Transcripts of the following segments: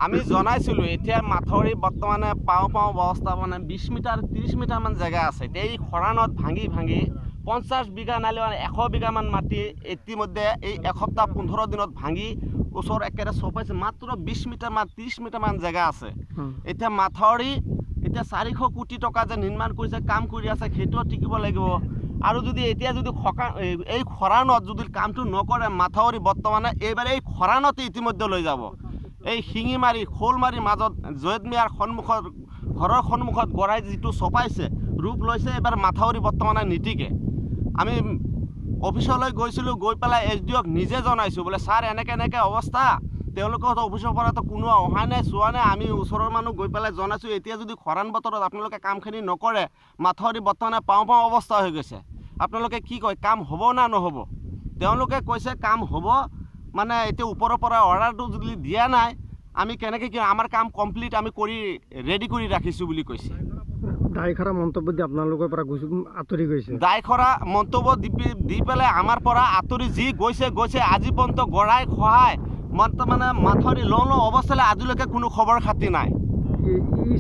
আমি জনাইছিলো এতিয়া মাথৰি বৰ্তমানে পাও অৱস্থা মানে 20 মিটাৰ 30 মিটাৰ মান জায়গা আছে। এই খৰানত ভাঙি 50 বিঘা নালে 100 বিঘা মান মাটি ইতিমধ্যে এই এসপ্তাহ 15 দিনত ভাঙি ওচৰ একেবাৰে চপাইছে। মাত্ৰ 20 মিটাৰ মান 30 মিটাৰ মান জায়গা আছে। এতিয়া মাথৰি এতিয়া 400 কোটি টকা যে নিৰ্মাণ কৰিছে কাম কৰি আছে সেইটো টিকিব লাগিব। আৰু যদি এতিয়া যদি এই খৰানত যদি কামটো নকৰে মাথৰি বৰ্তমানে এইবাৰ এই খৰানতে ইতিমধ্যে লৈ যাব। এই শিঙিমাৰি খোলমাৰি মাজত জয়ত মিয়াৰ সন্মুখত ঘৰৰ সন্মুখত গৰাই যিটো চপাইছে ৰূপ লৈছে এবাৰ মাথৰি বৰ্তমানে নীতিকে। আমি অফিচলৈ গৈছিলোঁ, গৈ পেলাই SDOক নিজে জনাইছোঁ বোলে ছাৰ এনেকৈ অৱস্থা। তেওঁলোকৰ অফিচৰ পৰাতো কোনো অহা নাই চোৱা নাই। আমি ওচৰৰ মানুহ গৈ পেলাই জনাইছোঁ এতিয়া যদি খৰান বতৰত আপোনালোকে কামখিনি নকৰে মাথৰি বৰ্তমানে পাও অৱস্থা হৈ গৈছে। আপোনালোকে কি কয় কাম হ'ব না নহ'ব? তেওঁলোকে কৈছে কাম হ'ব, মানে এতিয়া ওপৰৰ পৰা অৰ্ডাৰটো যদি দিয়া নাই আমি কেনেকৈ কি আমাৰ কাম কমপ্লিট আমি কৰি ৰেডি কৰি ৰাখিছোঁ বুলি কৈছে। দায়খৰা মন্তব্য দি আপোনালোকৰ পৰা আঁতৰি গৈছে। দায়খৰা মন্তব্য দি পেলাই আমাৰ পৰা আঁতৰি যি গৈছে আজি পৰ্যন্ত গৰাই সহায় মানে মাথৰি লওঁ অৱস্থালৈ আজিলৈকে কোনো খবৰ খাতি নাই।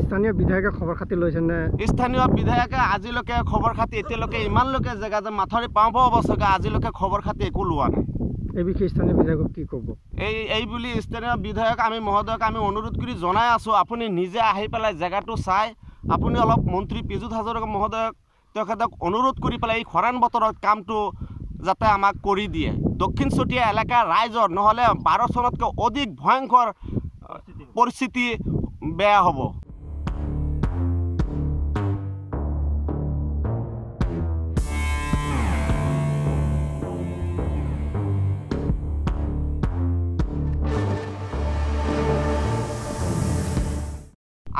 স্থানীয় বিধায়কে খবৰ খাতি লৈছে নে? স্থানীয় বিধায়কে আজিলৈকে খবৰ খাতি এতিয়ালৈকে ইমানলৈকে জেগা যে মাথৰি পাও অৱস্থাকে আজিলৈকে খবৰ খাতি একো লোৱা নাই। এই বিষয়ে স্থানীয় বিধায়কক কি ক'ব? এই বুলি স্থানীয় বিধায়ক আমি মহোদয়ক আমি অনুৰোধ কৰি জনাই আছোঁ আপুনি নিজে আহি পেলাই জেগাটো চাই আপুনি অলপ মন্ত্ৰী পীযুষ হাজৰিকা মহোদয়ক তেখেতক অনুৰোধ কৰি পেলাই এই খৰান বতৰত কামটো যাতে আমাক কৰি দিয়ে। দক্ষিণ চতিয়া এলেকাৰ ৰাইজৰ নহ'লে 12 চনতকৈ অধিক ভয়ংকৰ পৰিস্থিতি বেয়া হ'ব।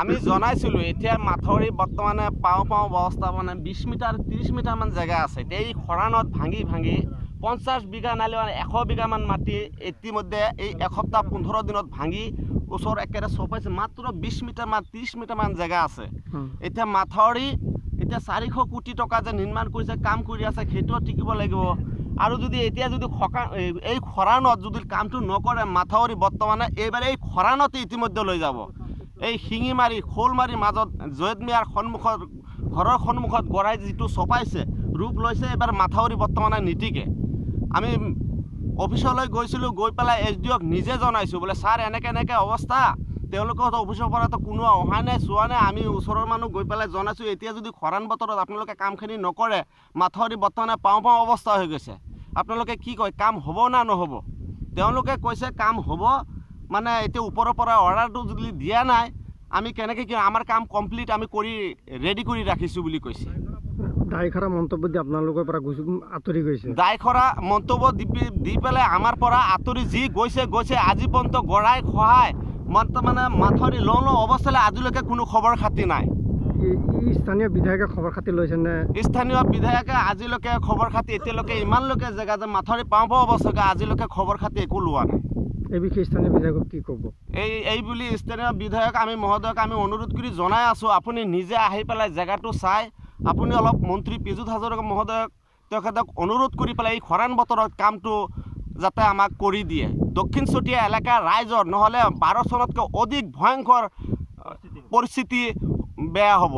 আমি জনাইছিলোঁ এতিয়া মাথৰি বৰ্তমানে পাও অৱস্থা মানে 20 মিটাৰ 30 মিটাৰ মান জায়গা আছে। এই খৰানত ভাঙি 50 বিঘা নালে 100 বিঘা মান মাটি ইতিমধ্যে এই এসপ্তাহ 15 দিনত ভাঙি ওচৰ একেবাৰে চপাইছে। মাত্ৰ 20 মিটাৰ মান 30 মিটাৰ মান জায়গা আছে। এতিয়া মাথৰি এতিয়া 400 কোটি টকা যে নিৰ্মাণ কৰিছে কাম কৰি আছে সেইটো টিকিব লাগিব। আৰু যদি এতিয়া যদি এই খৰানত যদি কামটো নকৰে মাথৰি বৰ্তমানে এইবাৰ এই খৰানতে ইতিমধ্যে লৈ যাব। এই শিঙিমাৰি খোলমাৰি মাজত জয়ত মিয়াৰ সন্মুখত ঘৰৰ সন্মুখত গৰাই যিটো চপাইছে ৰূপ লৈছে এবাৰ মাথৰি বৰ্তমানে নীতিকে। আমি অফিচলৈ গৈছিলোঁ, গৈ পেলাই SDOক নিজে জনাইছোঁ বোলে ছাৰ এনেকৈ অৱস্থা। তেওঁলোকৰ অফিচৰ পৰাতো কোনো অহা নাই চোৱা নাই। আমি ওচৰৰ মানুহ গৈ পেলাই জনাইছোঁ এতিয়া যদি খৰান বতৰত আপোনালোকে কামখিনি নকৰে মাথৰি বৰ্তমানে পাও অৱস্থা হৈ গৈছে। আপোনালোকে কি কয় কাম হ'ব না নহ'ব? তেওঁলোকে কৈছে কাম হ'ব, মানে এতিয়া ওপৰৰ পৰা অৰ্ডাৰটো যদি দিয়া নাই আমি কেনেকৈ কি আমাৰ কাম কমপ্লিট আমি কৰি ৰেডি কৰি ৰাখিছোঁ বুলি কৈছে। দায়খৰা মন্তব্য দি আপোনালোকৰ পৰা আঁতৰি গৈছে। দায়খৰা মন্তব্য দি পেলাই আমাৰ পৰা আঁতৰি যি গৈছে আজি পৰ্যন্ত গৰাই সহায় মানে মাথৰি লওঁ অৱস্থালৈ আজিলৈকে কোনো খবৰ খাতি নাই। স্থানীয় বিধায়কে খবৰ খাতি লৈছে নে? স্থানীয় বিধায়কে আজিলৈকে খবৰ খাতি এতিয়ালৈকে ইমানলৈকে জেগা যে মাথৰি পাও অৱস্থাকে আজিলৈকে খবৰ খাতি একো লোৱা নাই। এই বিষয়ে স্থানীয় বিধায়কক কি ক'ব? এই বুলি স্থানীয় বিধায়ক আমি মহোদয়ক আমি অনুৰোধ কৰি জনাই আছোঁ আপুনি নিজে আহি পেলাই জেগাটো চাই আপুনি অলপ মন্ত্ৰী পীযুষ হাজৰিকা মহোদয়ক তেখেতক অনুৰোধ কৰি পেলাই এই খৰান বতৰত কামটো যাতে আমাক কৰি দিয়ে। দক্ষিণ চতিয়া এলেকাৰ ৰাইজৰ নহ'লে 12 চনতকৈ অধিক ভয়ংকৰ পৰিস্থিতি বেয়া হ'ব।